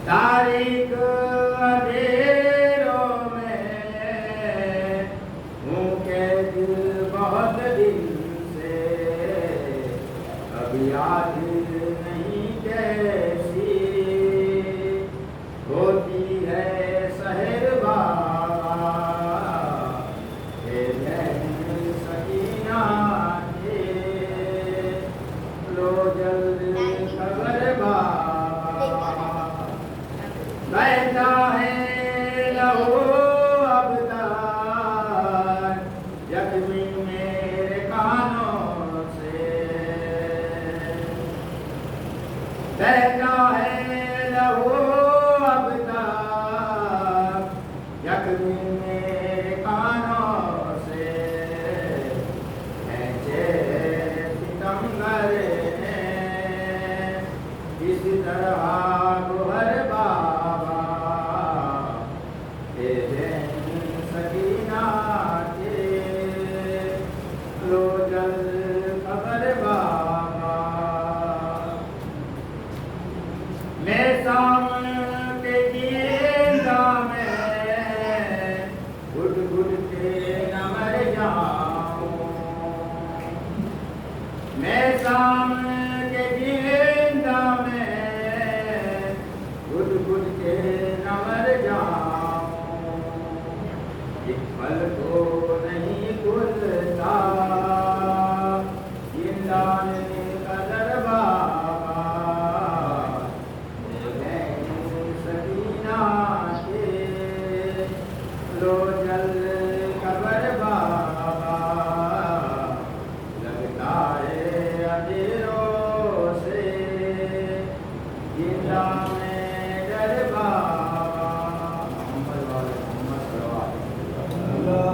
تاریک اندھیروں میں ہوں کہ دل بہت دن سے اب یاد نہیں کیسی ہوتی ہے سحر بابا اے بہن سکینہ کے لو جلد خبر بابا بہتا ہے لہو اب تک یکمی میرے کانوں سے بہتا ہے لہو اب تک یکمی میرے کانوں سے ایسے ستمگر ہیں اس طرح گوہر بابا اے بہن سکینہ کے لو جلد خبر بابا میں سامن کے گیندہ میں گھٹ گھٹ کے نہ مر جاؤں میں سامن کے گیندہ میں گھٹ گھٹ کے نہ مر جاؤں ایک پل کو نہیں کھلتا زندان قدر بابا اے بہن سکینہ کے لو جلد خبر بابا لگتا ہے اندھیروں سے زندہ میں ڈر بابا محمد والے محمد صلی اللہ علیہ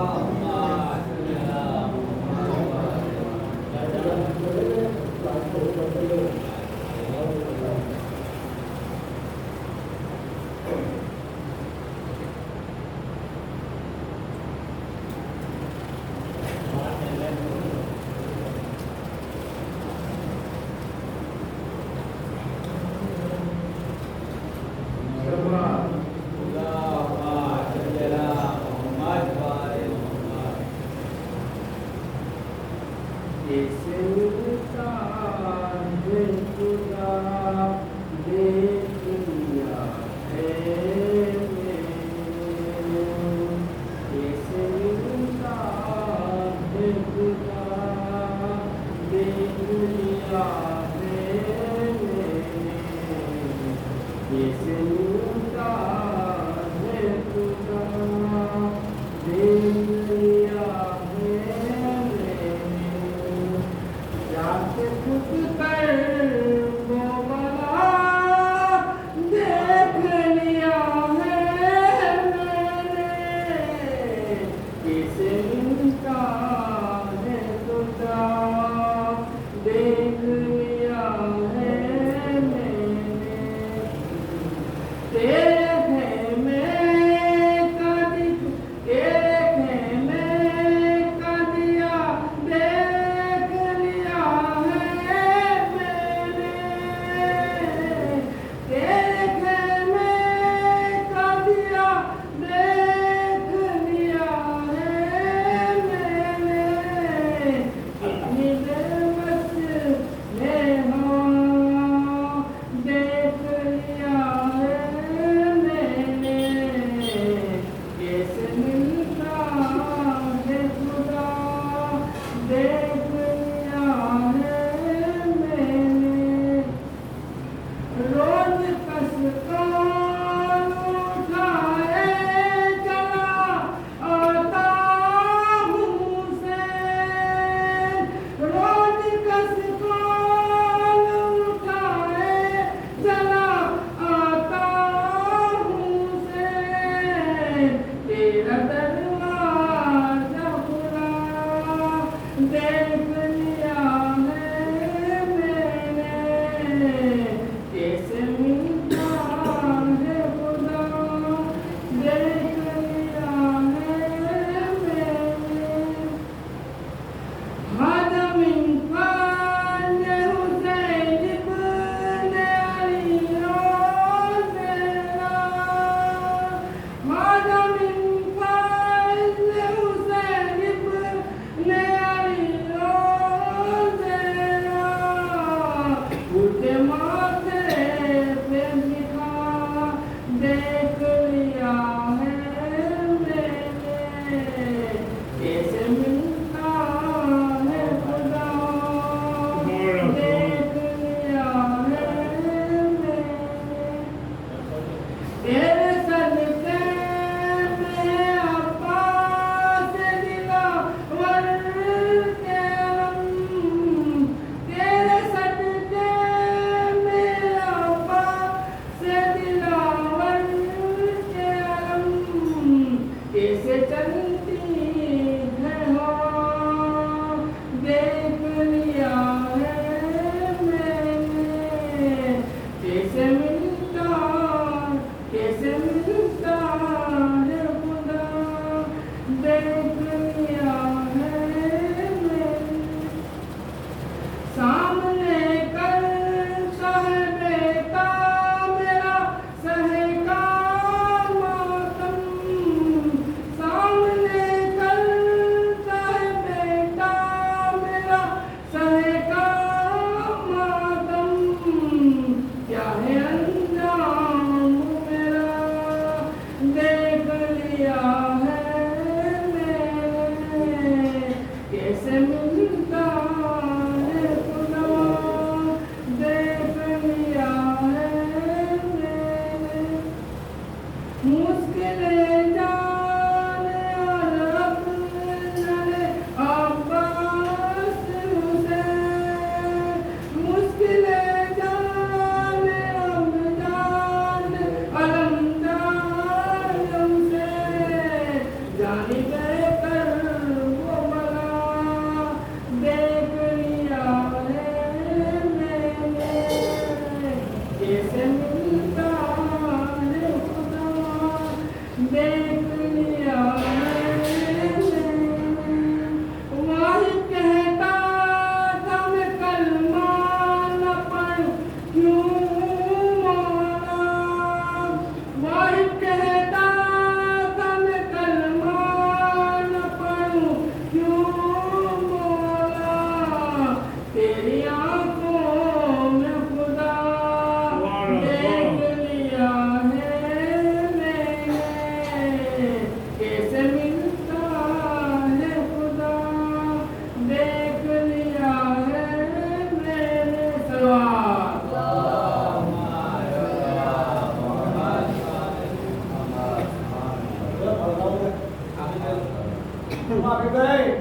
معافی کرے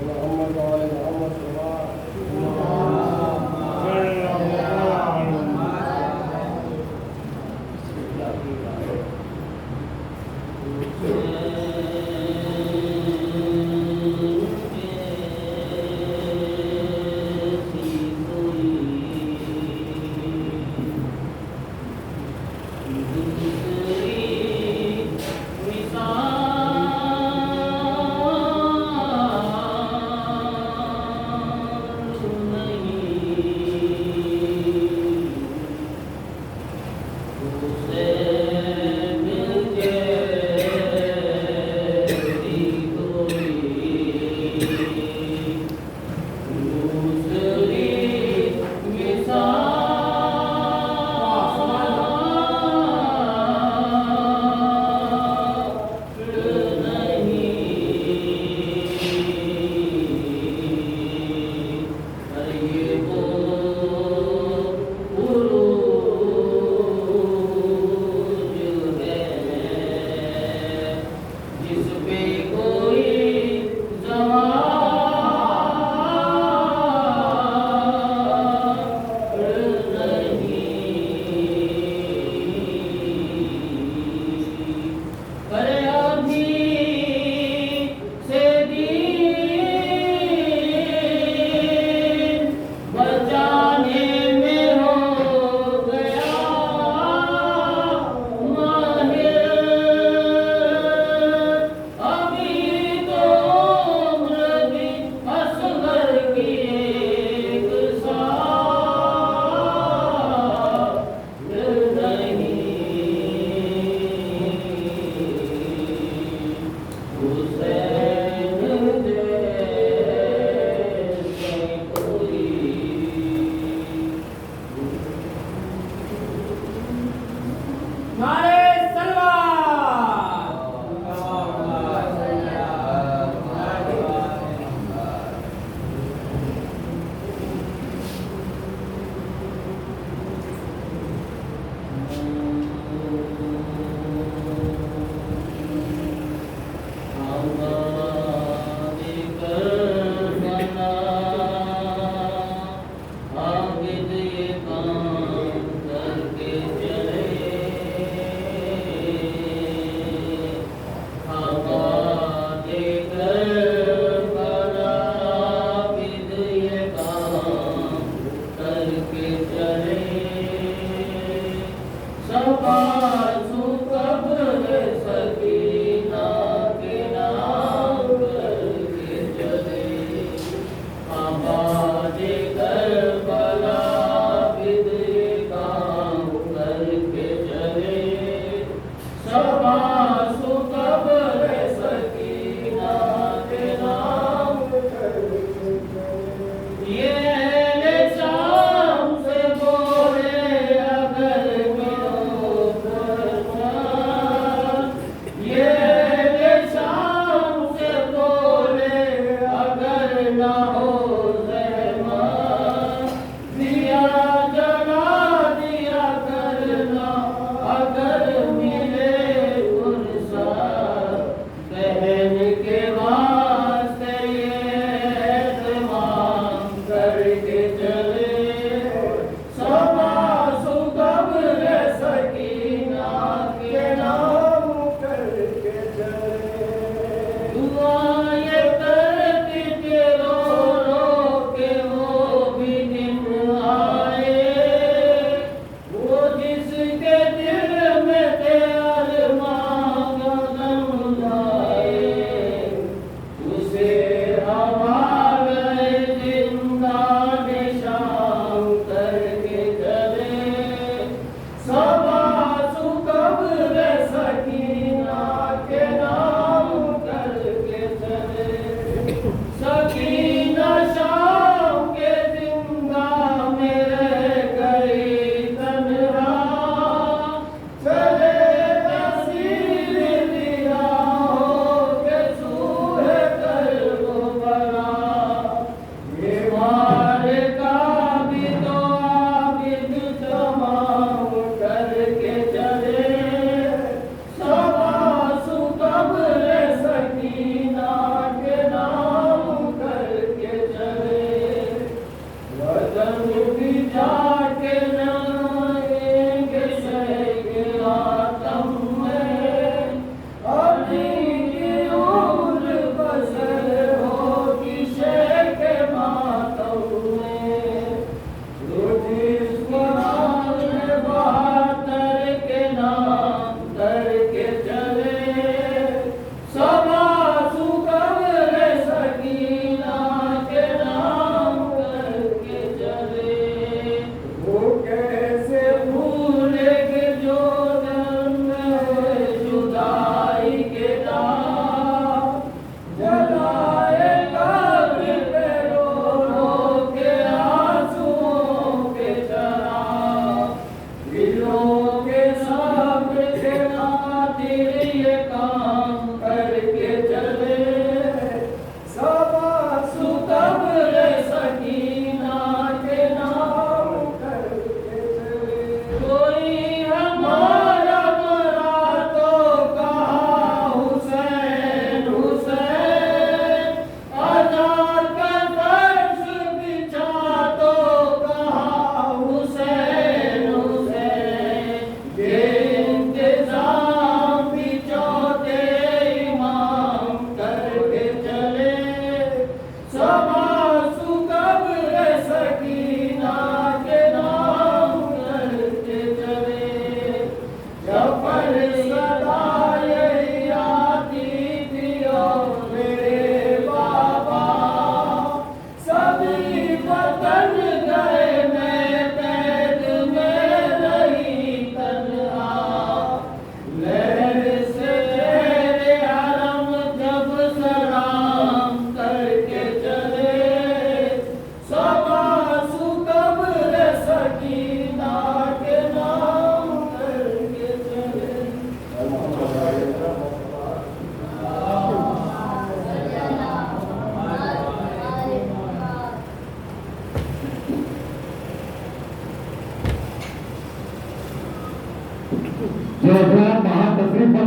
محمد وعلى محمد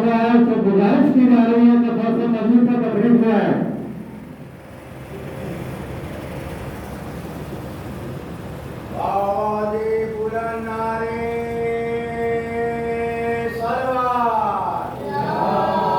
ہوگا ہے تو گزارش کی جا رہی ہے کہ فوج مزید کا تقریب جو ہے آوازی بلند نعرے صلوات نعرے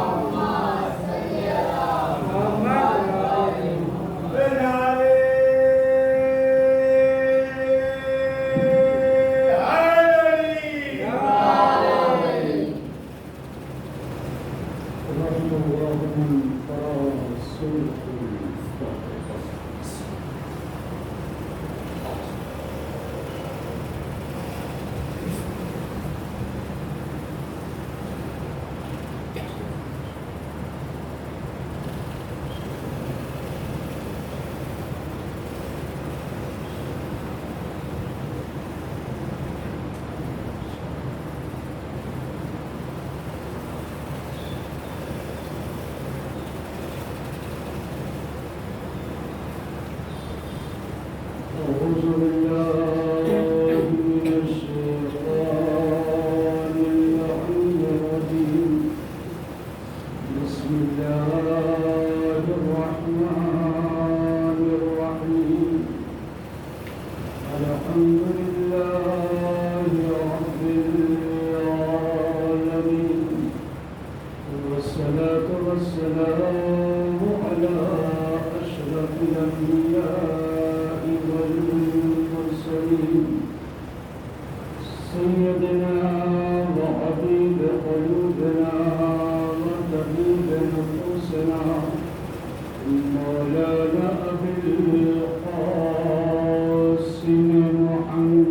أعوذ بالله من الشيطان اللعين الرجيم بسم الله الرحمن الرحيم الحمد لله رب العالمين والصلاة والسلام على أشرف الأنبياء والمرسلين سيدنا وحبيب قلوبنا وطبيب نفوسنا مولانا أبي القاسم محمد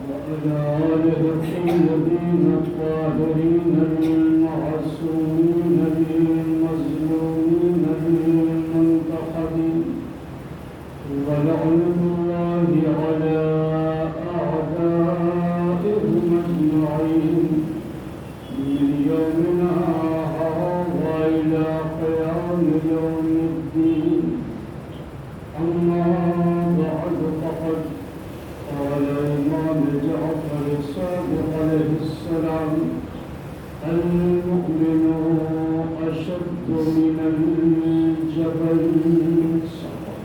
وعلى آله الطيبين الطاهرين المعصومين المظلومين المنتقبين ولعنة الله على أعدائهم أجمعين من يومنا هذا إلى قيام يوم الدين أما بعد فقد قال الإمام جعفر الصادق عليه السلام المؤمن أشد من الجبل صبرا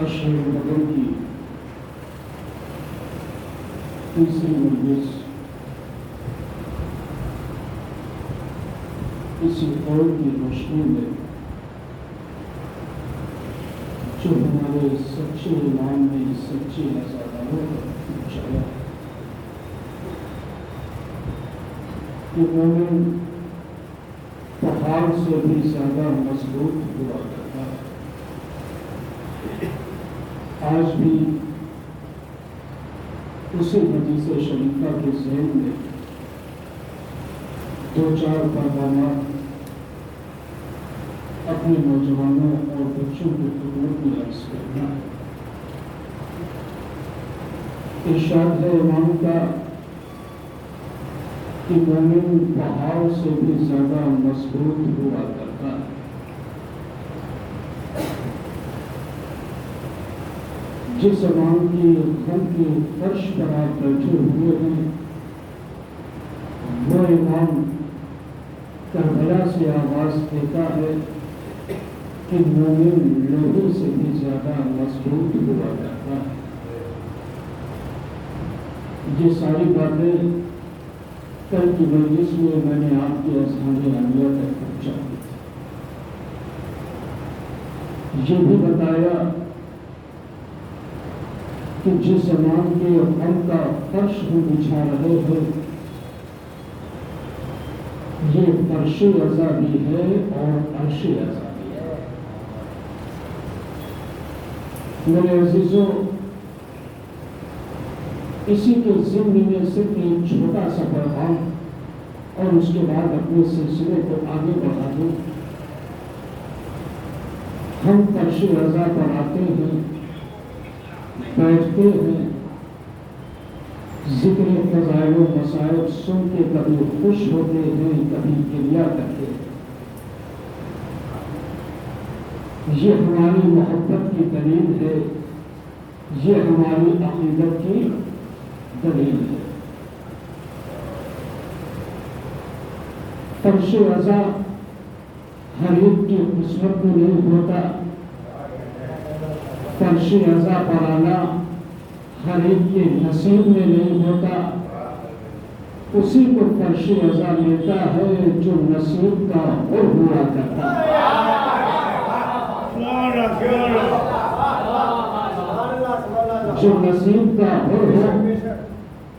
اشهر بدر کی تیسری مجلس اسی قول کی روشنی میں جو ہمارے سچے ایمان میں سچے عزاداروں کا پہنچایا کہ مومن پہاڑ سے بھی زیادہ مضبوط ہوا کرتا ہے. آج بھی اسی مجلس شریفہ کے ذہن میں دو چار پیغامات اپنے نوجوانوں اور بچوں کی خدمت میں عرض کرنا ہے. ارشاد ہے امام کا کہ مومن پہاڑ سے بھی زیادہ مضبوط ہوا کرتا ہے. جس امام کی غم کے فرش پر آپ بیٹھے ہوئے ہیں وہ امام کربلا سے آواز دیتا ہے کہ مومن لوہے سے بھی زیادہ مضبوط ہوا کرتا ہے. یہ ساری باتیں کل کی مجلس میں میں نے آپ کے اذہان عالیہ تک پہنچا دی تھی. یہ بھی بتایا کہ جس زمان کے غم کا فرش ہم بچھا رہے ہیں یہ فرش عزا بھی ہے اور عرش عزا بھی ہے. میرے عزیزوں اسی کے ضمن میں صرف ایک چھوٹا سا پیغام اور اس کے بعد اپنے سلسلے کو آگے بڑھا دوں. ہم فرش عزا پر آتے ہیں، بیٹھتے ہیں، ذکر فضائل و مسائل سن کے کبھی خوش ہوتے ہیں کبھی گریہ کرتے ہیں. یہ ہماری محبت کی دلیل ہے, یہ ہماری عقیدت کی دلیل ہے. فرش رضا ہر ایک کی قسمت میں نہیں ہوتا, فرش رضا پر آنا ہر ایک کے نصیب میں نہیں ہوتا. اسی کو فرش رضا ملتا ہے جو نصیب کا اور ہوا کرتا ہے. جو نصیب کا اور ہو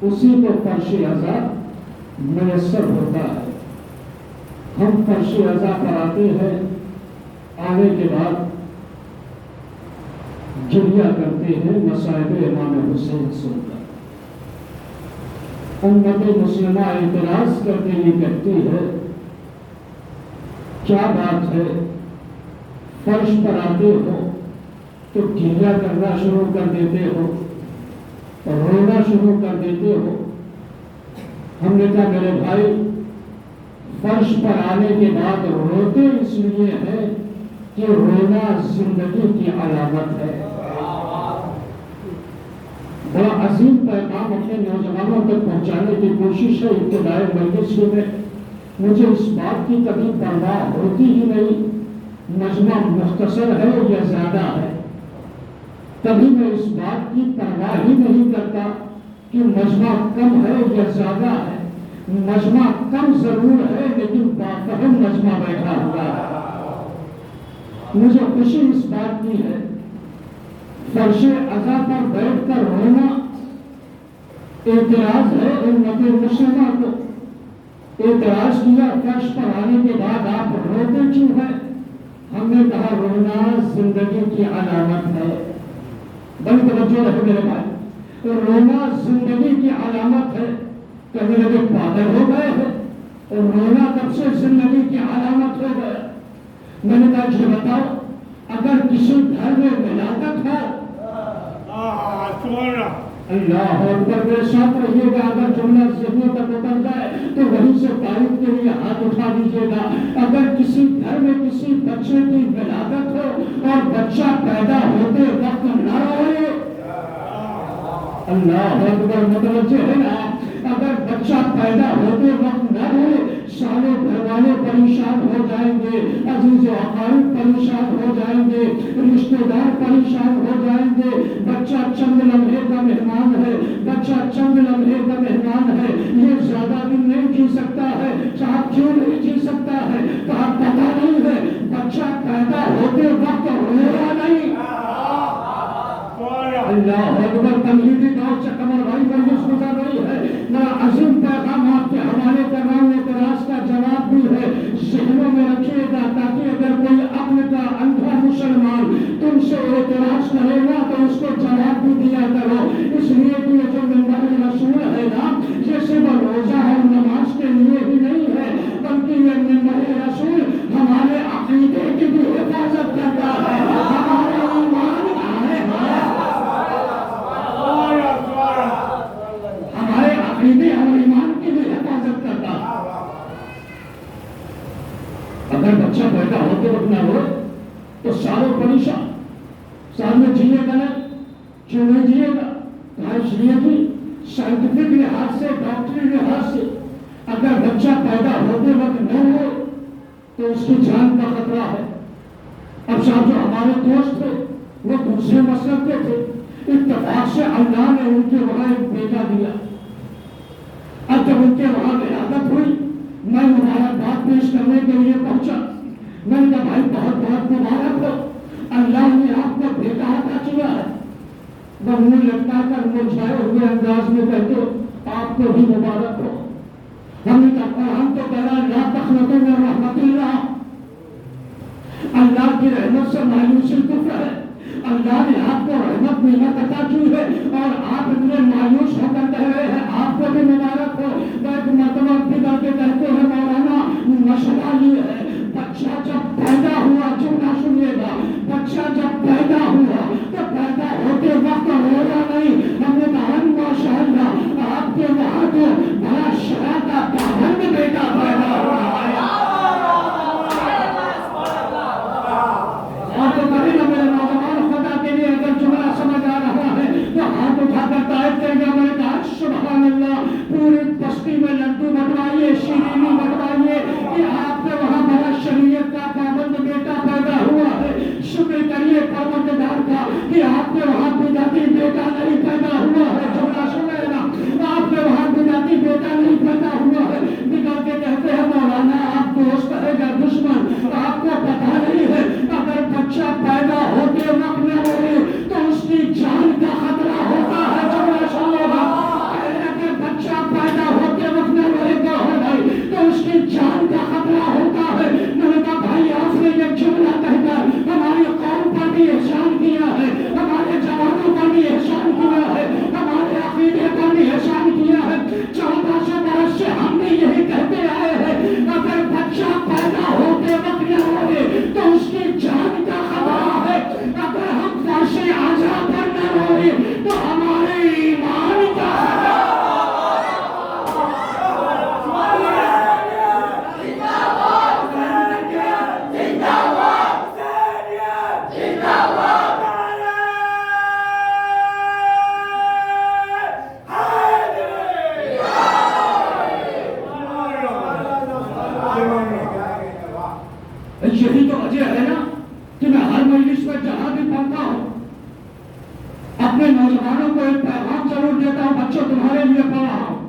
اسی کو فرش رضا میسر ہوتا ہے. ہم فرش رضا پر آتے ہیں, آنے کے بعد گریہ کرتے ہیں مصائب امام حسین سن کر. امت مسلمہ اعتراض کرتے ہوئے کہتی ہے کیا بات ہے, فرش پر آتے ہو تو گریہ کرنا شروع کر دیتے ہو, رونا شروع کر دیتے ہو. ہم نے کہا میرے بھائی, فرش پر آنے کے بعد روتے اس لیے ہے کہ رونا زندگی کی علامت ہے. بڑا عظیم پیغام اپنے نوجوانوں تک پہنچانے کی کوشش ہے. ابتدائی مجلس میں مجھے اس بات کی کبھی پرواہ ہوتی ہی نہیں مجمع مختصر ہے یا زیادہ ہے. کبھی میں اس بات کی پرواہ ہی نہیں کرتا کہ مجمع کم ہے یا زیادہ ہے. مجمع کم ضرور ہے لیکن بافہم مجمع بیٹھا ہوا ہے. مجھے خوشی اس بات کی ہے فرش عزا پر بیٹھ کر رونا اعتراض ہے امت مسلمہ کو. اعتراض کیا فرش پر آنے کے بعد آپ روتے کیوں ہیں؟ ہم نے کہا رونا زندگی کی علامت ہے. بڑی توجہ رکھو میرے بھائی, رونا زندگی کی علامت ہے. کبھی لگے پاگل ہو گئے ہیں اور رونا کب سے زندگی کی علامت ہو گیا؟ میں نے کہا یہ بتاؤ, اگر کسی گھر میں ولادت ہے, اللہ اکبر, میرے ساتھ رہیے گا, اگر جملہ ذہنوں تک اتر جائے تو وہیں سے تعریف کے لیے ہاتھ اٹھا دیجیے گا. اگر کسی گھر میں کسی بچے کی ولادت ہو اور بچہ پیدا ہوتے وقت نہ روئے, اللہ اکبر, متوجہ ہے نا, اگر بچہ پیدا ہوتے وقت نہ روئے, سارے گھر والے پریشان ہو جائیں گے, عزیز و اقارب پریشان ہو جائیں گے, رشتہ دار پریشان ہو جائیں گے. بچہ چند لمحے کا مہمان ہے, بچہ چند لمحے کا مہمان ہے, یہ زیادہ دن نہیں جی سکتا ہے. صاحب کیوں نہیں جی سکتا ہے؟ کہا پتہ نہیں ہے, بچہ پیدا ہوتے وقت رویا نہیں. اللہ اکبر, تمہیدی دور سے قمر بھائی مجلس گزر رہی ہے. میرا عظیم پیغام آپ کے حوالے کر رہا ہوں, اعتراض کا جواب بھی ہے, ذہنوں میں رکھیے گا تاکہ اگر کوئی عقل کا اندھا مسلمان تم سے اعتراض کرے گا تو اس کو جواب بھی دیا کرو. اس لیے کہ یہ جو منبر رسول ہے نا, یہ صرف روزہ اور نماز کے لیے ہی نہیں ہے, بلکہ یہ منبر رسول ہمارے عقیدے کی بھی حفاظت کرتا ہے, ہمارے ایمان ہمارے عقیدے اور ایمان کی بھی حفاظت کرتا ہے. اگر بچہ پیدا ہوتے وقت نہ ہو تو سارے پریشان, سال میں جیے گا نہیں, کیوں نہیں جیے گا؟ کہا اس لیے کہ سائنٹیفک لحاظ سے, ڈاکٹری لحاظ سے اگر بچہ پیدا ہوتے وقت نہ ہو تو اس کی جان کا خطرہ ہے. اب صاحب جو ہمارے دوست تھے وہ دوسرے مسلک کے تھے, اتفاق سے اللہ نے ان کے وہاں ایک بیٹا دیا. اب جب ان کے وہاں ولادت ہوئی, میں مبارکباد پیش کرنے کے لیے پہنچا. میں نے کہا بھائی بہت بہت مبارک ہو, اللہ نے آپ کو بیٹا عطا کیا ہے. وہ منہ لٹکا کر مرجھائے ہوئے انداز میں کہتے آپ کو بھی مبارک ہو. ہم نے کہا قرآن تو کہہ رہا لا تقنطوا من رحمت اللہ, اللہ کی رحمت سے مایوسی کفر ہے. اللہ نے آپ کو رحمت نعمت عطا کی ہے اور آپ اتنے مایوس ہو کر کہہ رہے ہیں آپ کو بھی مبارک ہو. ایک مرتبہ پتا کے کہتے ہیں مولانا مسئلہ یہ ہے, بچہ جب پیدا ہوا, جملہ سنیے گا, بچہ جب پیدا ہوا تو پیدا ہوتے وقت رویا نہیں. ہم نے کہا ماشاء اللہ, آپ یہی تو وجہ ہے نا کہ میں ہر مجلس میں جہاں بھی پڑھتا ہوں اپنے نوجوانوں کو ایک پیغام ضرور دیتا ہوں، بچوں تمہارے لیے پڑھ رہا ہوں،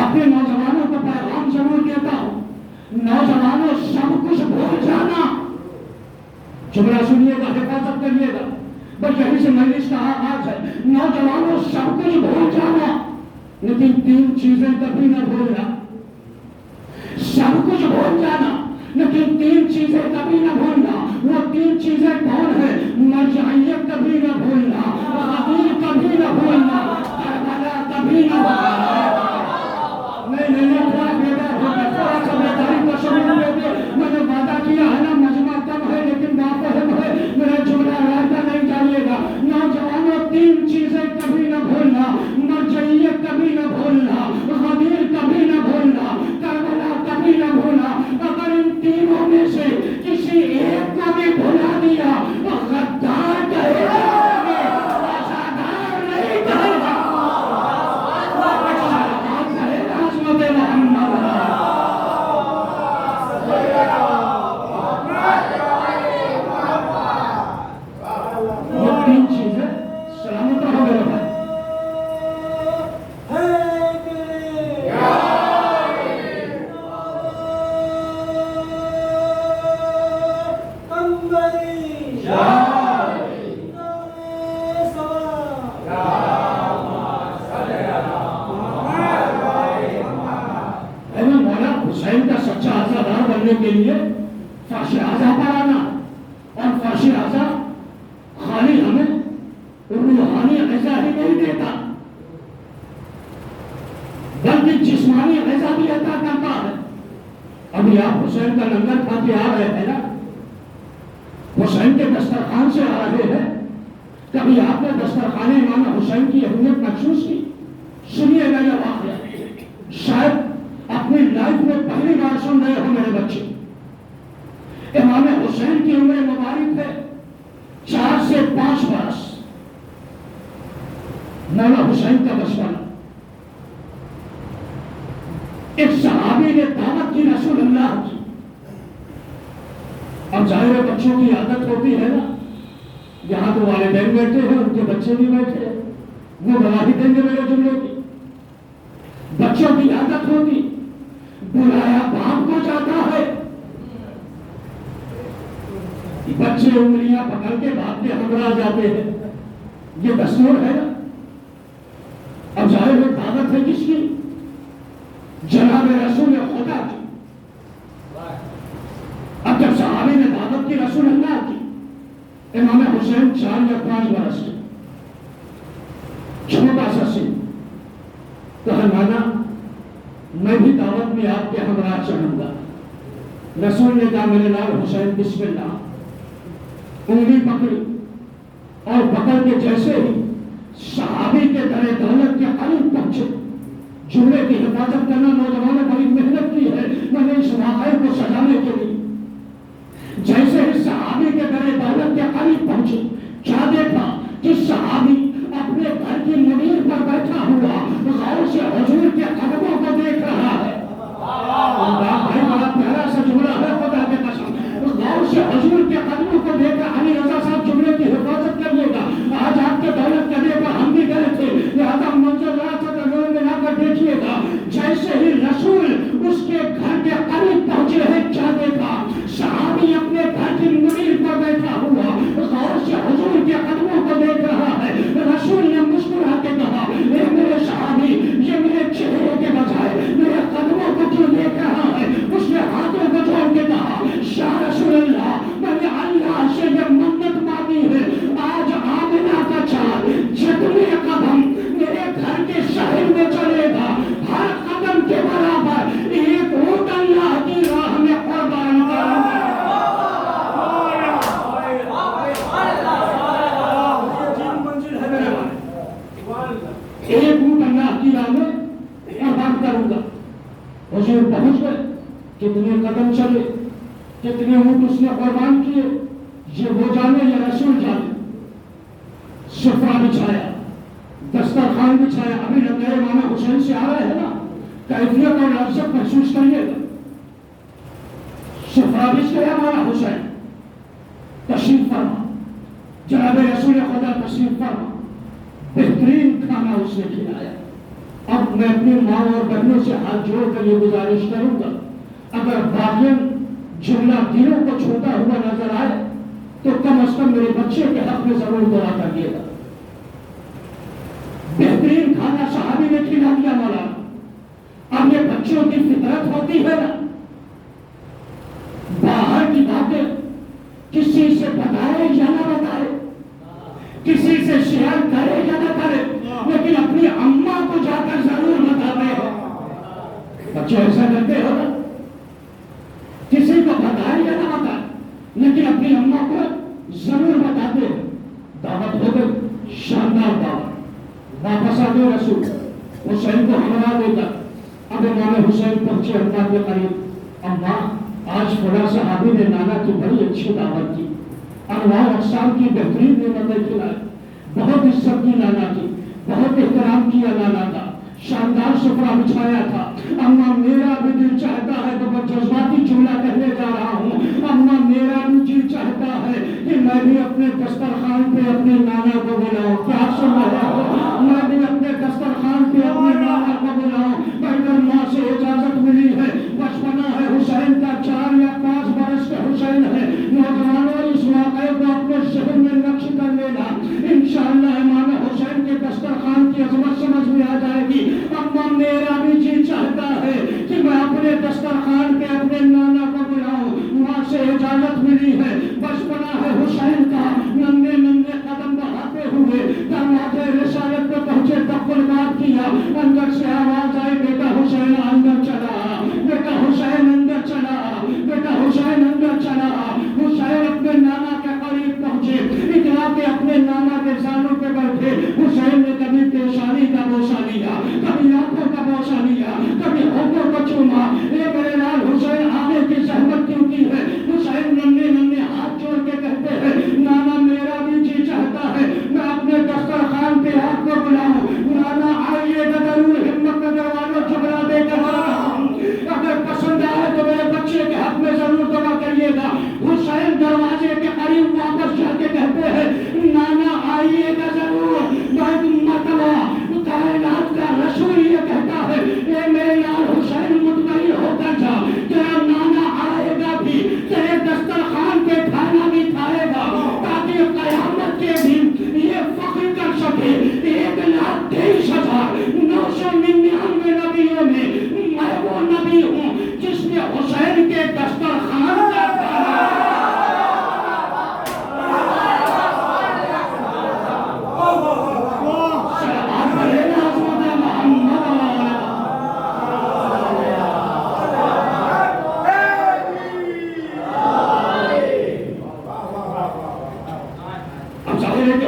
اپنے نوجوانوں کو پیغام ضرور دیتا ہوں، نوجوانوں سب کچھ بھول جانا، جملہ سنیے گا، حفاظت کریے گا، بس یہیں سے مجلس کا آغاز ہے، نوجوانوں سب کچھ بھول جانا لیکن 3 چیزیں کبھی نہ بھولنا، سب کچھ بھول جانا لیکن 3 چیزیں کبھی نہ بھولنا، وہ 3 چیزیں کون ہیں؟ مرجعیت کبھی نہ بھولنا، غدیر کبھی نہ بھولنا، کربلا کبھی نہ بھولنا۔ نہیں تھوڑا بیدار ہو کے تھوڑا سا بیداری کا شروع دے دے، میں نے وعدہ کیا ہے نا مجمع کم ہے لیکن باپہم ہے، میرا جملہ رہتا نہیں جائیے گا۔ نوجوانوں 3 چیزیں کبھی نہ بھولنا، مرجعیت کبھی نہ بھولنا، غدیر کبھی نہ بھولنا، کربلا کبھی نہ بھولنا۔ اگر ان تینوں میں سے کسی ایک کو بھی بھلا دیا غدار کہے گا، وفادار نہیں کہے گا، عظمت محمد۔ یہ 3 چیزیں سلامت رہو میرے بھائی۔ مولا حسین کا سچا عزادار بننے کے لیے فرش اعظم پر آنا، اور فرش اعظم خالی ہمیں روحانی غذا ہی نہیں دیتا بلکہ جسمانی غذا بھی عطا کرتا ہے۔ ابھی آپ حسین کا لنگر کھا کے آ رہے ہیں نا، حسین کے دسترخوان سے آ رہے ہیں، کبھی آپ نے دسترخوان امام حسین کی اہمیت محسوس کی؟ سنیے گا یہ واقعہ، شاید اپنی لائف میں پہلی بار سن رہے ہو میرے بچے۔ امام حسین کی عمر مبارک ہے 4 سے 5 برس۔ مولا حسین کا بچپن، ایک صحابی نے دعوت کی رسول اللہ کی۔ اب ظاہر بچوں کی عادت ہوتی ہے نا، یہاں تو والدین بیٹھے ہیں، ان کے بچے بھی بیٹھے ہیں، وہ گواہی دیں گے میرے جملے کی۔ بچوں کی عادت ہوتی، بلایا باپ کو جاتا ہے، بچے انگلیاں پکڑ کے باپ کے ہمراہ جاتے ہیں، یہ دستور ہے نا۔ اب ظاہر ہے دعوت ہے کس کی؟ جناب رسول خدا کی۔ اب جب صحابی نے دعوت کی رسول اللہ کی، امام حسین 4 یا 5 برس کے، چھوٹا سا سن، تو مانا میں بھی دعوت میں آپ کے ہمراہ چلوں گا۔ رسول نے کہا میرے نام حسین، بسم اللہ، انگلی پکڑی اور پکڑ کے جیسے ہی صحابی کے در دولت کے قریب پہنچے۔ جملے کی حفاظت کرنا نوجوانوں بڑی محنت کی ہے میں نے اس واقعے کو سجانے کے لیے۔ جیسے ہی صحابی کے در دولت کے قریب پہنچے، کیا دیکھا کہ صحابی اپنے گھر کی منیر پر بیٹھا ہوا غور سے حضور کے قدموں کو دیکھ رہا ہے۔ بھائی بڑا پیارا سا جملہ ہے، خدا کے قسم، غور سے حضور کے قدموں کو دیکھ رہا۔ علی رضا صاحب جملے کی حفاظت کریے گا، آج آپ کے دولت کرنے پر ہم بھی گئے تھے، لہذا منظر رہا تھا تو میں لا کر دیکھیے گا۔ جیسے ہی رسول اس کے گھر کے قریب پہنچے ہیں، کیا دیکھا؟ صحابی اپنے گھر کی منیر پر بیٹھا ہوا غور سے حضور کے قدموں کو دیکھ رہا ہے۔ رسول نے مسکرا کے کہا، اے میرے صحابی، یہ میرے چہرے کے بجائے میرے قدموں کو کیوں دیکھ رہا ہے؟ اس نے ہاتھوں کو جوڑ کے کہا، یا رسول اللہ، میں نے اللہ سے یہ منت مانگی ہے، آج آمنہ کا چاند جتنے قدم میرے گھر کے شہر میں چلے گا، ہر قدم کے برابر ایک اونٹ اللہ کی راہ میں قربان کروں گا۔ ایک اونٹ اللہ کی راہ میں قربان کروں گا۔ حضور پہنچ گئے، کتنے قدم چلے، کتنے اونٹ اس نے قربان کیے، یہ وہ جانے یا رسول جانے۔ سفرہ بچھایا، دسترخوان بچھایا، ابھی لگے امام حسین سے آ رہے ہیں نا، کیفیت اور لذت محسوس کریے گا۔ سفارش ہے ہمارا حسین تشریف فرما، جناب رسول خدا تشریف فرما، بہترین کھانا اس نے کھلایا۔ اب میں اپنی ماں اور بہنوں سے ہاتھ جوڑ کر یہ گزارش کروں گا، اگر باقی جملہ دلوں کو چھوٹا ہوا نظر آئے تو کم از کم میرے بچے کے حق میں ضرور دعا کریے گا۔ بہترین کھانا صحابی نے کھلا دیا مولانا۔ اب یہ بچوں کی فطرت ہوتی ہے نا، باہر کی باتیں کسی سے بتائے یا نہ بتائے، کسی سے شیئر کرے یا نہ کرے، لیکن اپنی اماں کو جا کر ضرور بتاتے ہیں۔ بچے ایسا کرتے ہو نا، کسی کو بتائے یا نہ بتائے لیکن اپنی اماں کو ضرور بتاتے ہیں۔ دعوت ہو گئی، شاندار دعوت، واپس آ گئے رسول، حسین کو ہمراہ دے کر اب امام حسین پہنچے اماں کے قریب۔ اماں، آج فلاں صحابی نے نانا کی بڑی اچھی دعوت کی، انواع اقسام کی بہترین نعمتیں کھلائی، بہت عزت کی نانا کی، بہت احترام کیا نانا کا، شاندار سفرہ بچھایا تھا۔ اماں میرا بھی دل چاہتا ہے، تو میں جذباتی جملہ کہنے جا رہا ہوں، اماں میرا بھی دل چاہتا ہے کہ میں بھی اپنے دسترخوان پہ اپنے نانا کو بلاؤں۔ کیا سن رہے ہو؟ میں بھی اپنے دسترخوان پہ اپنے نانا کو بلاؤں۔ اگر ماں سے اجازت ملی ہے، بچپنا ہے حسین کا، 4 یا 5 برس کے حسین ہے، نوجوانوں اس واقعے کو اپنے ذہن میں نقش کر لینا، انشاءاللہ امام حسین کے دسترخوان کی عظمت سمجھ میں آ جائے گی۔ اماں میرا بھی جی چاہتا ہے کہ میں اپنے دسترخوان پہ اپنے نانا کو بلاؤں، ماں سے اجازت ملی ہے، بچپنا ہے حسین کا، ننھے ننھے قدم بڑھاتے ہوئے دروازے رسالت پہ پہنچے، تقبل بات کیا، اندر سے آواز آئی، بیٹا حسین اندر چلا، بیٹا حسین اندر چلا، بیٹا حسین اندر چلا۔ حسین اپنے نانا کے قریب پہنچے، اتنا کہ اپنے نانا کے زانوں پہ بیٹھے۔ حسین نے کبھی پیشانی کا بوسہ لیا، کبھی آنکھوں کا بوسہ لیا، کبھی ہونٹوں کو چوما۔ اے میرے لال حسین، آنے کی زحمت کیوں کی ہے؟ حسین ننھے ننھے ہاتھ جوڑ کے کہتے ہیں، نانا میرا بھی جی چاہتا ہے میں اپنے دسترخوان پہ آپ کو بلاؤں۔ نانا آئیے گا ضرور، ہمت نگر والوں جھگڑا دے کر آ رہا ہوں، اگر پسند آئے تو میرے بچے کے حق میں ضرور دعا کریے گا۔ حسین دروازے کے قریب واپس جا کے کہتے ہیں، نانا آئیے گا ضرور، میں مرتبہ کائنات کا رسول یہ کہتا ہے، اے میرے لال حسین مطمئن ہو کر جا، تیرا نانا آئے گا بھی، تیرے دسترخوان پہ کھانا بھی کھائے گا، تاکہ قیامت کے دن یہ فخر کر سکے، 1,23,999 نبیوں میں میں وہ نبی ہوں جس نے حسین کے دسترخوان کا کھانا۔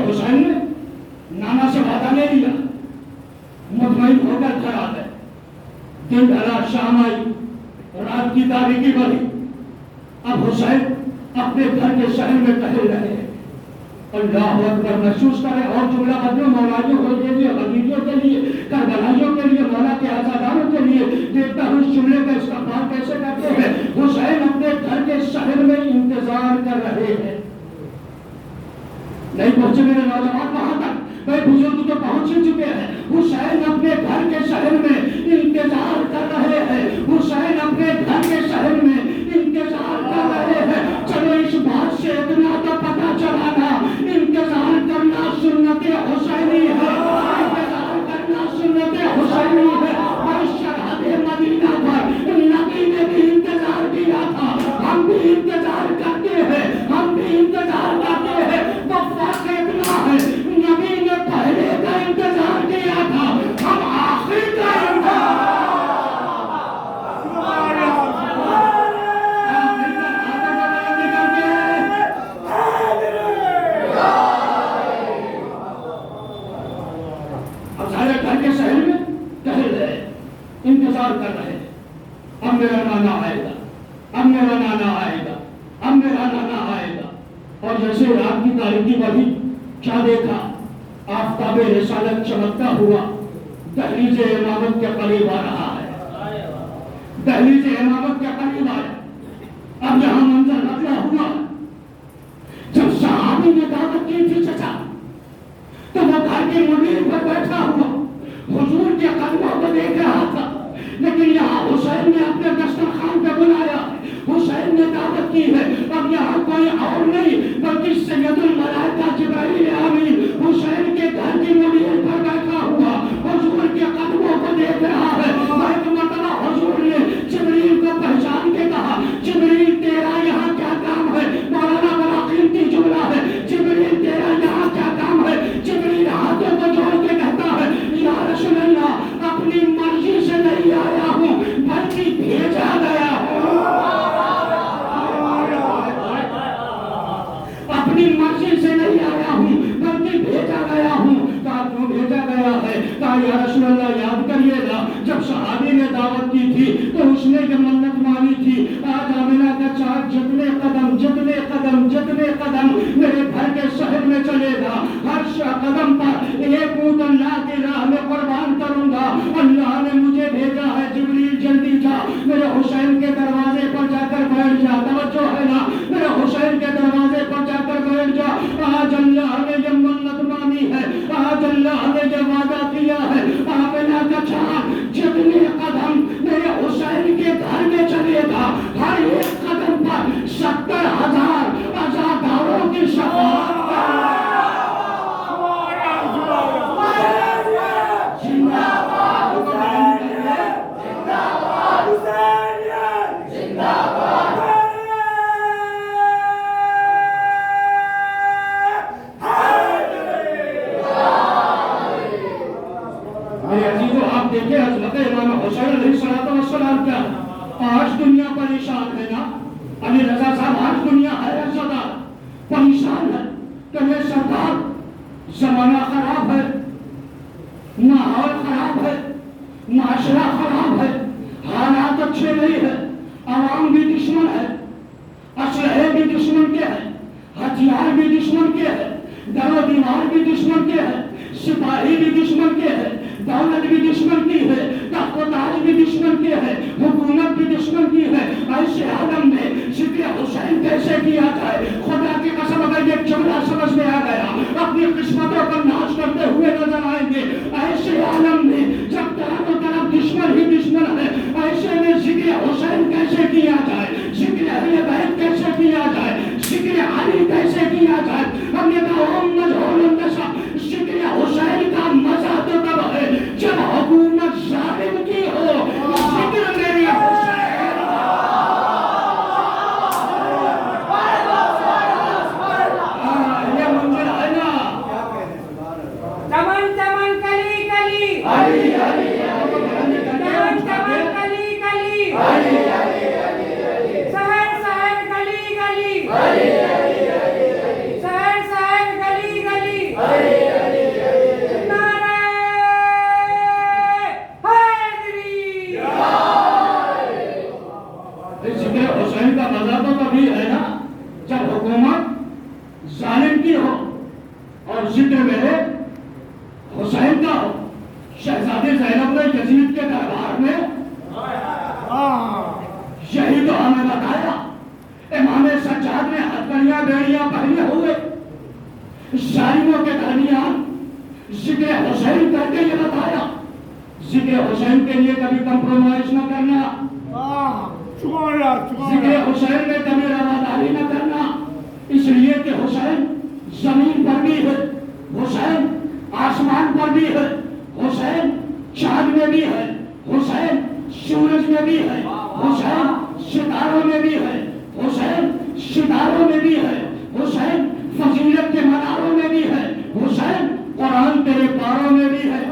حسین نے نانا سے وعدہ لے لیا، مطمئن ہو کر گھر آ گئے۔ دن ڈھلا، شام آئی، رات کی تاریکی بڑھی۔ اب حسین اپنے گھر کے شہر میں ٹہل رہے ہیں۔ اللہ اکبر، محسوس کرے اور جملہ بدلو، مولائیوں کے لیے، غزیوں کے لیے، کربلائیوں کے لیے، مولا کے آزاداروں کے لیے، دیکھتا ہوں اس جملے کا استقبال کیسے کرتے ہیں۔ حسین اپنے گھر کے شہر میں انتظار کر رہے ہیں۔ نہیں پہنچے میرے نوجوان وہاں تک، بھائی بزرگ تو پہنچ ہی چکے ہیں۔ حسین اپنے گھر کے شہر میں انتظار کر رہے ہیں، حسین اپنے گھر کے شہر میں انتظار کر رہے ہیں۔ چلو اس بات سے اتنا تو پتہ چلا نا، انتظار کرنا سنت حسینی ہے، انتظار کرنا سنت حسینی ہے۔ اور شرحد مدینہ پر نبی نے بھی انتظار کیا تھا، ہم بھی انتظار کرتے ہیں، ہم بھی انتظار کرتے ہیں۔ وفات اتنا ہے، نبی نے پہلے کا انتظار کیا تھا، ہم آخر کا انتظار کر رہے ہیں۔ اب میرا نانا آئے گا، اب میرا نانا آئے گا، اب میرا نانا آئے گا۔ اور جیسے رات کی تاریکی بڑھی، کیا دیکھا؟ آفتاب رسالت چمکتا ہوا دہلیز امامت کے قریب آ رہا ہے، دہلیز امامت کے قریب آیا۔ اب ہوا. جب صحابی نے دعوت کی تھی چچا تو وہ گھر کی منڈیر پر بیٹھا ہوا حضور کے قدموں کو دیکھ رہا تھا. لیکن یہاں حسین نے اپنے دسترخوان پہ بلایا, حسین نے دعوت کی ہے. اب یہاں کوئی اور نہیں بلکہ سید الملائکہ جبرائیل امین حسین کے گھر کی منڈیر پر بیٹھا ہوا حضور کے قدموں کو دیکھ رہا ہے. ایک مرتبہ حضور نے جبرائیل کو پہچان کے کہا, جبرائیل تیرا یہاں کیا کام ہے؟ مولانا بڑا قیمتی جملہ ہے, جبرائیل تیرا یہاں کیا کام ہے؟ جبرائیل ہاتھوں کو جوڑ کے کہتا ہے, یا رسول اللہ اپنی مرضی سے نہیں آیا ہوں بلکہ بھیجا گیا ہوں. اپنی مرضی سے نہیں آیا ہوں بلکہ بھیجا گیا ہوں. کہا کیوں بھیجا گیا ہے؟ کہا یا رسول اللہ یاد کریے گا جب صحابی نے دعوت کی تھی تو اس نے جو منت مانی تھی, آج آمنہ کا چاند جتنے قدم جتنے قدم جتنے قدم میرے گھر کے شہر میں چلے گا ہر قدم پر ایک اونٹ اللہ کی راہ میں قربان کروں گا. اللہ نے مجھے بھیجا ہے, جبریل جلدی جا میرے حسین کے دروازے پر جا کر بیٹھ جا. توجہ ہے نا, میرے حسین کے دروازے پر جا کر بیٹھ جا. آج اللہ نے یہ منت مانی ہے, آج اللہ نے یہ وعدہ کیا ہے. آمنہ کا چاند جتنے قدم میرے حسین کے گھر میں چلے گا ہر ایک قدم پر 70,000 عزاداروں کی شفاعت دیکھیں حضرت امام حسین علیہ السلام کیا آج دنیا پریشان ہے نا. علی رضا صاحب آج دنیا حیرت زدہ پریشان ہے کہ یہ سرکار زمانہ خراب ہے, ماحول خراب ہے, معاشرہ خراب ہے, حالات اچھے نہیں ہے, عوام بھی دشمن ہے, اسلحے بھی دشمن کے ہیں, ہتھیار بھی دشمن کے ہیں, در و دیوار بھی دشمن کے ہیں, سپاہی بھی دشمن کے ہیں, دولت بھی دشمن کی ہے, تخت و تاج بھی دشمن کے ہے, حکومت بھی دشمن کی ہے. ایسے عالم میں ذکر حسین کیسے کیا جائے؟ خدا کی قسم اگر یہ جملہ سمجھ میں آ گیا اپنی قسمتوں پر ناز کرتے ہوئے نظر آئیں گے. ایسے عالم میں جب طرف طرف دشمن ہی دشمن ہے, ایسے میں ذکر حسین کیسے کیا جائے, ذکر اہل بیت کیسے کیا جائے, ذکر علی کیسے کیا جائے؟ ہم نے کہا ذکر حسین کا مزہ تو تب ہے جب حکومت ظالم کی ہو. ذکر میری حسین یہ منظر ہے نا. چمن چمن کلی کلی علی علی چمن چمن کلی کلی شہر شہر گلی گلی شہر شہر گلی گلی نعرہ حیدری. ذکر حسین کا مزہ تو کبھی ہے نا جب حکومت ظالم کی ہو اور ذکر میرے حسین کا ہو. شہزادی زینب نے یزید کے دربار میں یہی تو ہمیں بتایا. امام سجاد نے ہتھکڑیاں بیڑیاں پہنے ہوئے ظالموں کے درمیان ذکر حسین کر کے یہ بتایا ذکر حسین کے لیے کبھی کمپرومائز نہ کرنا, ذکر حسین میں کبھی رواداری نہ کرنا. اس لیے کہ حسین زمین پر بھی ہے, حسین آسمان پر بھی ہے, حسین چاند میں بھی ہے, حسین سورج میں بھی ہے, حسین ستاروں میں بھی ہے, حسین ستاروں میں بھی ہے, حسین فضیلت کے مناروں میں بھی ہے, حسین قرآن تیرے پاروں میں بھی ہے.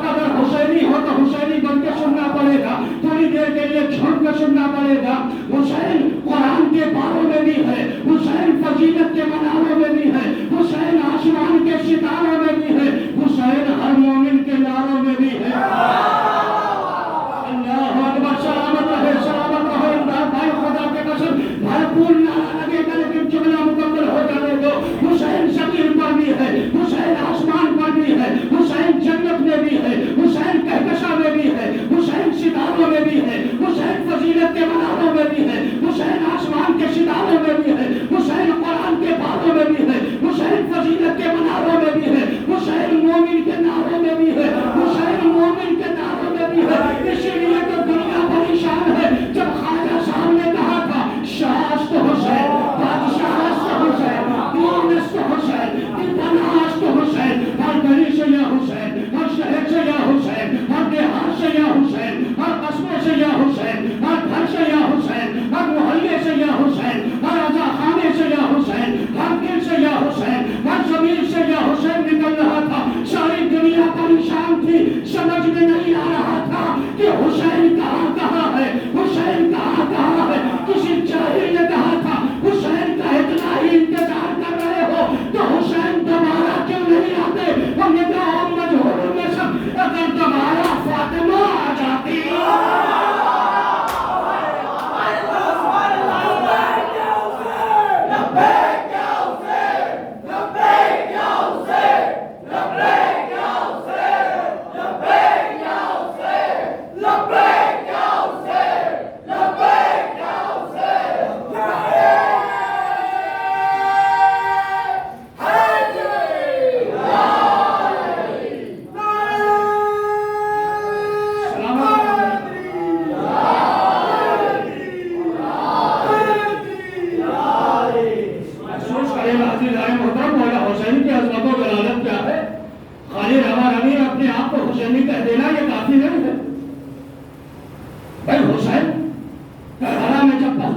اگر حسینی ہو تو حسینی بن کے سننا پڑے گا, تھوڑی دیر کے لیے چھوڑ کے سننا پڑے گا. حسین قرآن کے پاروں میں بھی ہے, حسین فضیلت کے مناروں میں بھی ہے, حسین آسمان کے ستاروں میں بھی ہے, حسین ہر مومن کے ناروں میں بھی ہے. اللہ اکبر. سلامت رہے, سلامت رہے. بھائی خدا کے قسم بھرپور نعرہ لگے گا لیکن جملہ مکمل ہو جانے دو. حسین زمین پر بھی ہے, حسین آسمان پر بھی ہے, حسین جنت میں بھی ہے, حسین کہکشاں میں بھی ہے, حسین ستاروں میں بھی ہے, حسین فضیلت کے مناروں میں بھی ہے,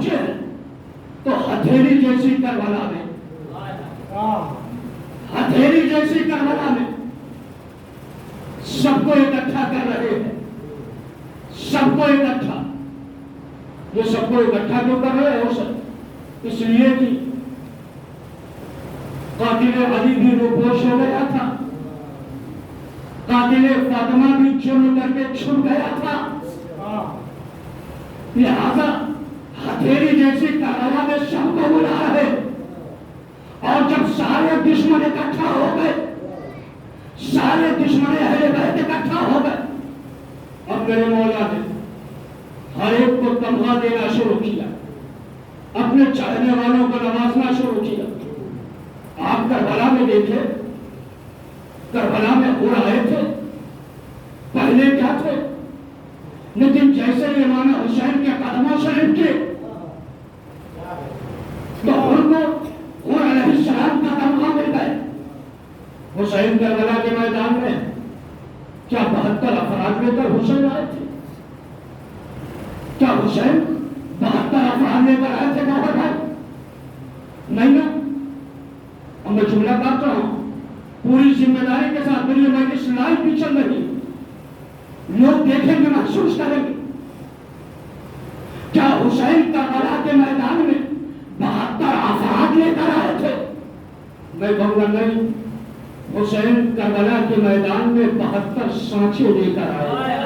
پہنچے ہیں تو ہتھیلی جیسی کربلا میں ہتھیلی جیسی کربلا میں سب کو اکٹھا کر رہے ہیں، سب کو اکٹھا. یہ سب کو اکٹھا کیوں کر رہے ہیں؟ سب اس لیے کہ قاتل علی بھی روپوش ہو گیا تھا، قاتل فاطمہ بھی جرم کر کے چھپ گیا تھا. لہذا ہتھیلی جیسی کربلا میں سب کو بلا رہے، اور جب سارے دشمن اکٹھا ہو گئے، سارے دشمن اہل بیت اکٹھا ہو گئے، اور میرے مولا نے ہر ایک کو تمغہ دینا شروع کیا، اپنے چاہنے والوں کو نوازنا شروع کیا. آپ کربلا میں دیکھے، کربلا میں ہو رہے تھے، پہلے کیا تھے، لیکن جیسے امام حسین کے قدموں سے لپٹے تو ان کو علیہ السلام کا تمغہ مل گئے. حسین کربلا کے میدان میں کیا 72 افراد لے کر حسین آئے تھے؟ کیا حسین 72 افراد لے کر آئے تھے گوہر بھائی؟ نہیں نا. اب میں جملہ بات رہا ہوں پوری ذمہ داری کے ساتھ. میری مجلس لائیو بھی چل رہی، لوگ دیکھیں گے، محسوس کریں گے. کیا حسین کربلا کے میدان میں 72 افراد لے کر آئے تھے؟ میں کہوں گا نہیں، حسین کربلا کے میدان میں 72 سانچے لے کر آئے.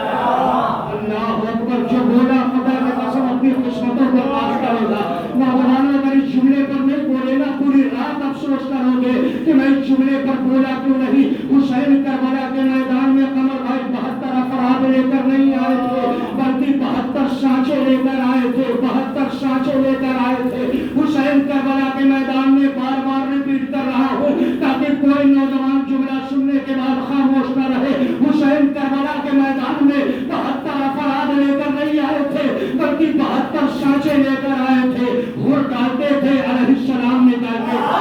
اللہ اکبر. جو بولا خدا کی قسم اپنی قسمتوں کو معاف کرے گا. نوجوانوں اگر اس جملے پر نہیں بولے گا پوری رات افسوس کرو گے کہ میں اس جملے پر بولا کیوں نہیں. حسین کربلا کے میدان میں قمر بھائی 72 افراد لے کر نہیں آئے تھے، بلکہ 72 سانچے لے کر آئے تھے، 72 سانچے لے کر آئے تھے. حسین کربلا کے میدان میں بار بار ریپیٹ کر رہا ہوں تاکہ کوئی نوجوان جملہ سننے کے بعد خاموش نہ رہے. حسین کربلا کے میدان میں 72 افراد لے کر نہیں آئے تھے، بلکہ 72 سانچے لے کر آئے تھے. وہ ڈالتے تھے علیہ السلام نکالتے تھے.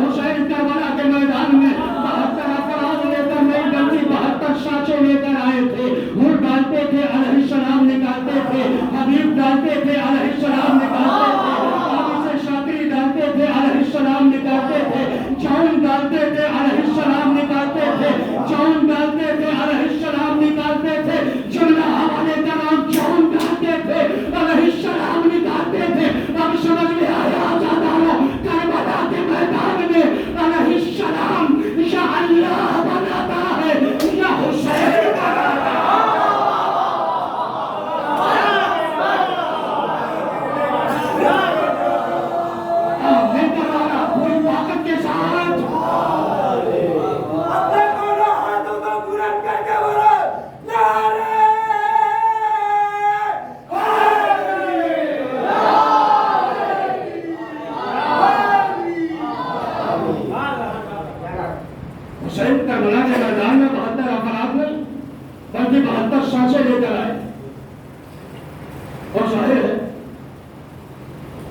حسین کربلا کے میدان میں 72 افراد لے کر نہیں بلکہ 72 سانچے لے کر آئے تھے. وہ ڈالتے تھے علیہ السلام نکالتے تھے. حبیب ڈالتے تھے علیہ السلام نکالتے تھے. شاکری ڈالتے تھے علیہ السلام نکالتے تھے. جون ڈالتے تھے علیہ السلام نکالتے تھے. جون ڈالتے تھے علیہ السلام نکالتے تھے. جملہ حوالے کا نام جون ڈالتے تھے علیہ السلام نکالتے تھے. اب سمجھ میں آیا آزادانوں، کربلا کے میدان میں علیہ السلام یا اللہ بناتا ہے یا حسین بناتا ہے. حسین کربلا کے میدان میں 72 افراد نہیں بلکہ 72 سانچے لے کر آئے. اور ظاہر ہے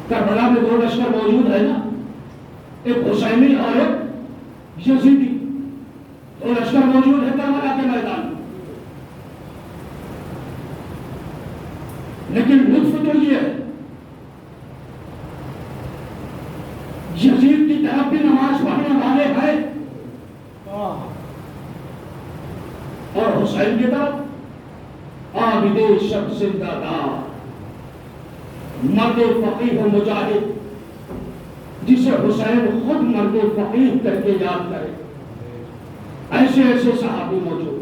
کربلا میں 2 لشکر موجود ہے نا، ایک حسینی اور ایک یزیدی. 2 لشکر موجود ہے کربلا کے میدان میں. لیکن لطف تو یہ ہے یزید کی طرف بھی نماز پڑھنے والے ہیں اور حسین کی طرف عابد شب زندہ دار، مرد فقیہ و مجاہد جسے حسین خود مرد فقیہ کر کے یاد کرے. ایسے ایسے صحابی موجود.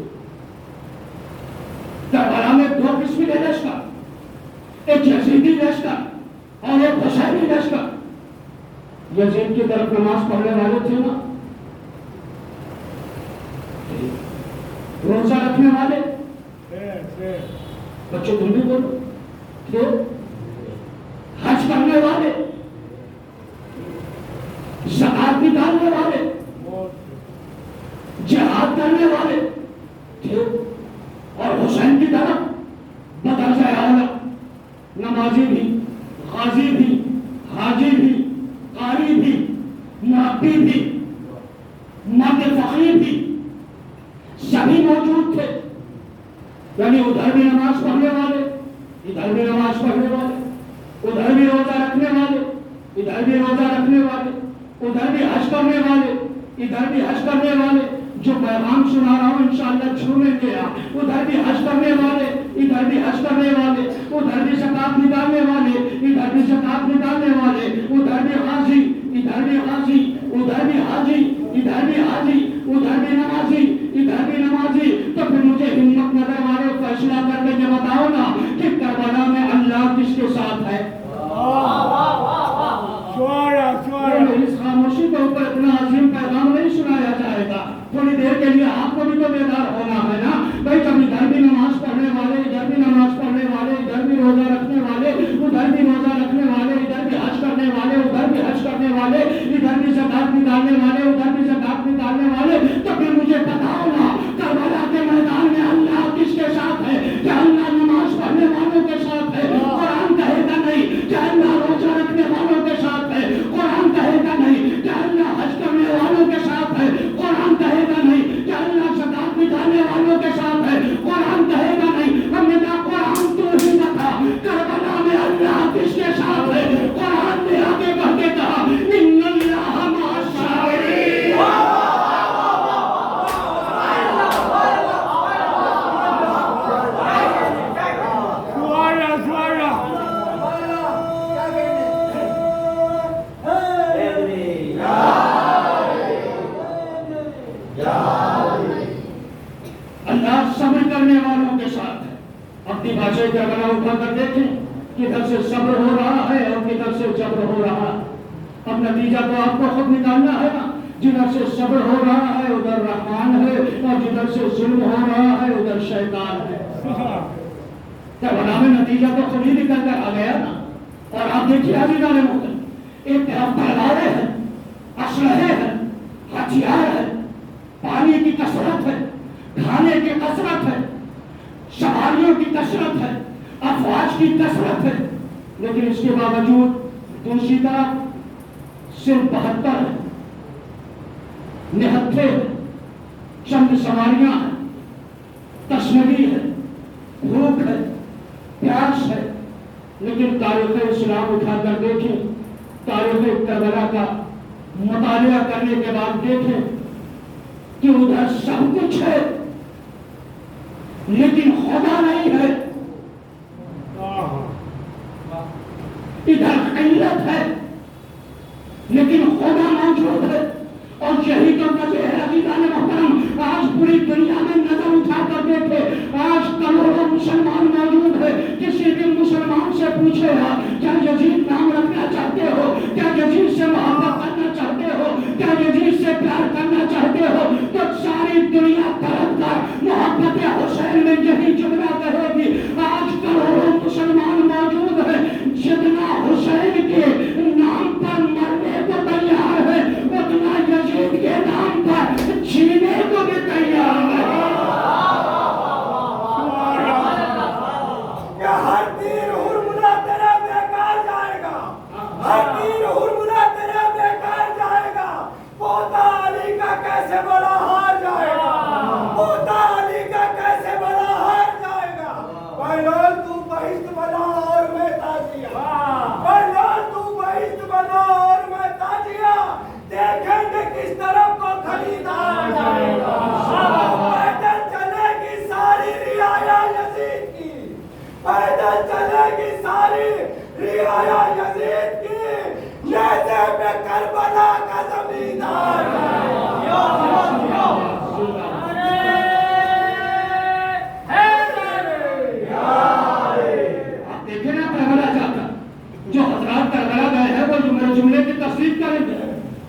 کربلا میں 2 قسمی لشکر، ایک یزیدی لشکر اور ایک حسینی لشکر. یزید کی طرف نماز پڑھنے والے تھے نا، روزہ رکھنے والے، بچوں تم بھی بولو، تھے حج کرنے والے، زکات نکالنے والے، جہاد کرنے والے تھے. اور حسین کی طرف بدرجہ اعلیٰ نمازی بھی، غازی بھی، حاجی بھی، قاری بھی، مربی بھی، مرد فقیر بھی سبھی موجود تھے. یعنی ادھر بھی نماز پڑھنے والے، ادھر بھی نماز پڑھنے والے، ادھر بھی روزہ رکھنے والے، ادھر بھی روزہ رکھنے والے، ادھر بھی حج کرنے والے، ادھر بھی حج کرنے والے، جو پیغام سنا رہا ہوں انشاءاللہ چھوڑیں گے آپ، ادھر بھی حج کرنے والے، ادھر بھی حج کرنے والے، ادھر بھی زکات نکالنے والے، ادھر بھی زکات نکالنے والے، ادھر بھی غازی، ادھر بھی غازی، ادھر بھی حاجی، ادھر بھی حاجی، ادھر بھی نمازی، ادھر بھی نمازی، تو پھر مجھے ہمت نظر والے فیصلہ کر کے یہ بتاؤ نا کہ کربلا میں اللہ کس کے ساتھ ہے؟ اس خاموشی کے اوپر اتنا عظیم پیغام نہیں سنایا جائے گا، تھوڑی دیر کے لیے آپ کو بھی تو بیدار ہونا ہے نا بھائی، کبھی ادھر بھی نماز پڑھنے والے، ادھر بھی نماز پڑھنے والے، ادھر بھی روزہ رکھنے والے، ادھر بھی روزہ رکھنے والے، ادھر بھی حج کرنے والے، ادھر بھی حج کرنے والے، ادھر بھی زکات نکالنے والے، ادھر بھی زکات نکالنے والے، تو پھر مجھے بتاؤ نا کربلا کے میدان میں اللہ کس کے ساتھ ہے؟ کیا اللہ نماز پڑھنے والوں کے ساتھ ہے؟ قرآن کہے گا نہیں۔ کیا اللہ روزہ رکھنے والوں کے ساتھ ہے؟ قرآن کہے گا نہیں۔ کیا اللہ حج کرنے والوں کے ساتھ ہے؟ قرآن کہے گا نہیں۔ کیا اللہ زکات نکالنے والوں کے ساتھ ہے؟ قرآن کہے گا نہیں۔ ہم نے کہا قرآن تو ہی بتا کربلا میں اللہ کس کے ساتھ ہے؟ قرآن نے آگے بڑھ کے کہا ان اللہ مع الصابرین۔ اللہ صبر کرنے والوں کے ساتھ ہے۔ اپنی بادشاہ کربلا اٹھا کر دیکھیں کدھر سے صبر ہو رہا ہے اور کدھر سے جبر ہو رہا ہے۔ اب نتیجہ تو آپ کو خود نکالنا ہے نا، جدھر سے صبر ہو رہا ہے ادھر رحمان ہے، اور جدھر سے ظلم ہو رہا ہے ادھر شیطان ہے۔ کربلا میں نتیجہ تو خود ہی نکل کر آ گیا نا۔ اور آپ دیکھیے عزیزان محترم، ایک طرف تلواریں ہیں، اسلحے ہیں، ہتھیار ہے، پانی کی کثرت ہے، کھانے کی کثرت ہے، سواریوں کی کثرت ہے، افواج کی کثرت ہے، لیکن اس کے باوجود دوسری طرف صرف 72 ہے، نہتھے ہیں، چند سواریاں ہیں، تشنگی ہے، بھوک ہے، پیاس ہے۔ لیکن تاریخ اسلام اٹھا کر دیکھیں، تاریخ کربلا کا مطالعہ کرنے کے بعد دیکھیں کہ ادھر سب کچھ ہے لیکن خدا نہیں ہے، ادھر قلت ہے لیکن خدا موجود ہے۔ اور یہی تو وجہ ہے عزیزان محترم، آج پوری دنیا میں نظر اٹھا کر دیکھے، آج کروڑوں مسلمان موجود ہے، کسی بھی مسلمان سے پوچھے گا کیا یزید نام رکھنا چاہتے ہو، کیا یزید سے محبت کرنا چاہتے ہو، کیا یزید سے پیار کرنا چاہتے ہو، تو ساری دنیا طرف کر محبت حسین میں یہی جملہ کہے گی۔ آج کروڑوں مسلمان موجود ہیں، جتنا حسین کے نام پر مرنے کو تیار ہے اتنا یزید کے نام پر جینے کو بھی تیار ہے۔ ہر تیر ہرملا تیرا بیکار جائے گا، ہر تیر ہرملا تیرا بیکار جائے گا۔ پوتا علی کا کیسے بڑا ہار جائے گا، پوتا علی کا کیسے بڑا ہار جائے گا۔ پہلوان تو بہشت بنا اور میں تازیہ، پہلوان تو بہشت بنا اور میں تازیہ، دیکھیں گے کس طرف کو خریدار جائے گا۔ پیدل چلے گی ساری رعایا یزید کی، پیدل چلے گی ساری رعایا یزید کی، نیزے میں کربلا کا زمیندار آپ دیکھیں نا کربلا جا کر، جو حضرات کربلا گئے ہیں وہ جملے کی تصدیق کریں گے،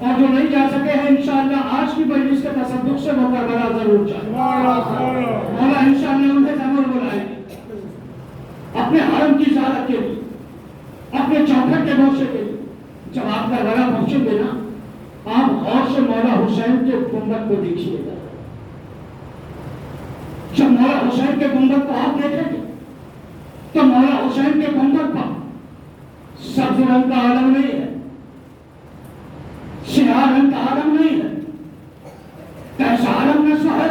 اور جو نہیں جا سکے ہیں انشاءاللہ آج کی مجلس کے تصدق سے وہ کربلا ضرور جائیں۔ مولا انشاءاللہ انہیں ضرور بلائیں گے اپنے حرم کی زیارت کے لیے، اپنے چوکھٹ کے گوشے کے لیے۔ جب آپ کربلا پہنچیں گے نا، آپ غور سے مولا حسین کے گنبد کو دیکھیے گا۔ جب مولا حسین کے گنبد کو آپ دیکھیں گے تو مولا حسین کے گنبد پر سبز رنگ کا عالم نہیں ہے، سیاہ رنگ کا عالم نہیں ہے، کیسا عالم نصب ہے؟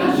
10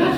10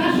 10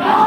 10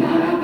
12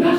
10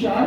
4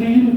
3